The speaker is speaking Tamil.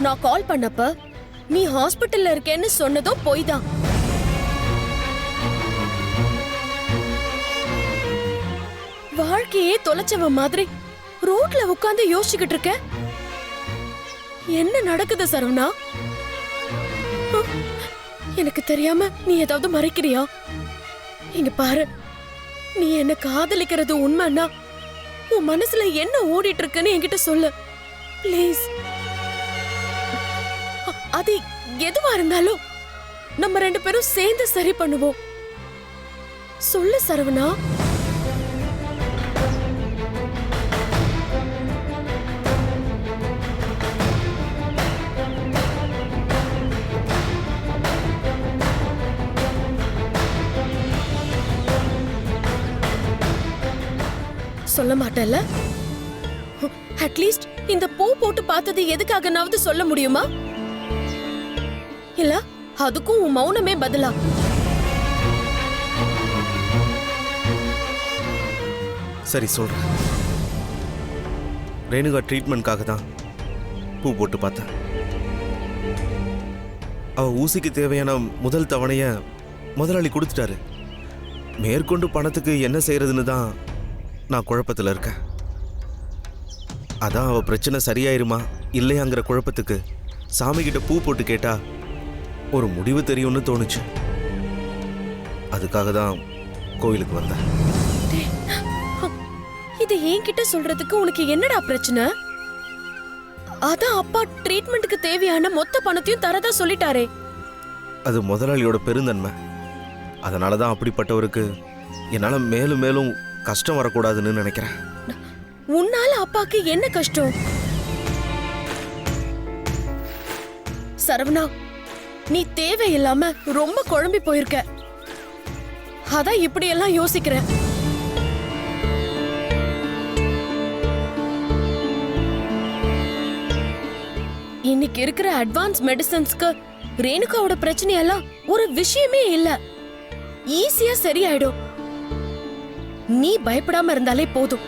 நான் கால் பண்ணப்ப நீ ஹாஸ்பிட்டல்ல இருக்கேன்னு சொன்னதோ பொய் தான். வாழ்க்கையே தொலைச்சவ மாதிரி ரோட்ல உட்கார்ந்து யோசிச்சுக்கிட்டு இருக்க. என்ன நடக்குது சரவணா? எனக்கு தெரியாம நீ ஏதாவது மறைக்கிறியா? இங்க பாரு, நீ என்ன காதலிக்கிறது உண்மைன்னா உன் மனசுல என்ன ஓடிட்டு இருக்குன்னு என்கிட்ட சொல்லு ப்ளீஸ். அது எதுவா இருந்தாலும் நம்ம 2 பேரும் சேர்ந்து சரி பண்ணுவோம். சொல்லு சரவணா. சொல்ல மாட்டேல்ல? அட்லீஸ்ட் இந்த பூ போட்டு பார்த்தது எதுக்காகனாவது சொல்ல முடியுமா? இல்ல அதுக்கும் உன் மௌனமே பதிலா? சரி சொல்றேன். ரேணுகா ட்ரீட்மெண்ட்காக தான் பூ போட்டு பார்த்தேன். அவ ஊசிக்கு தேவையான முதல் தவணைய முதலாளி கொடுத்துட்டாரு. மேற்கொண்டு பணத்துக்கு என்ன செய்யறதுன்னு தான் நான் குழப்பத்தில் இருக்கேன். அதான் அவ பிரச்சனை சரியாயிருமா இல்லையாங்கிற குழப்பத்துக்கு சாமி கிட்ட பூ போட்டு கேட்டா ஒரு முடிவு தெரியும்னு தோணுச்சு. அதுக்காக தான் கோயிலுக்கு வந்தேன். இது என்கிட்ட சொல்றதுக்கு உனக்கு என்னடா பிரச்சனை? அதான் அப்பா ட்ரீட்மெண்ட்டுக்கு தேவையான மொத்த பணத்தையும் தரதா சொல்லிட்டாரே. அது முதலாளியோட பெருந்தன்மை. அதனாலதான் அப்படிப்பட்டவருக்கு என்னால மேலும் மேலும் கஷ்டம் வரக்கூடாதுன்னு நினைக்கிறேன். உன்னால அப்பாக்கு என்ன கஷ்டம்? சரவணா, நீ தேவையில்லாம ரொம்ப குழம்பி போயிருக்க. அதான் இப்படி எல்லாம் யோசிக்கிற. இன்னைக்கு இருக்கிற அட்வான்ஸ் மெடிசன்ஸ்க்கு ரேணுகாவோட பிரச்சனையெல்லாம் ஒரு விஷயமே இல்ல. ஈஸியா சரியாயிடும். நீ பயப்படாம இருந்தாலே போதும்.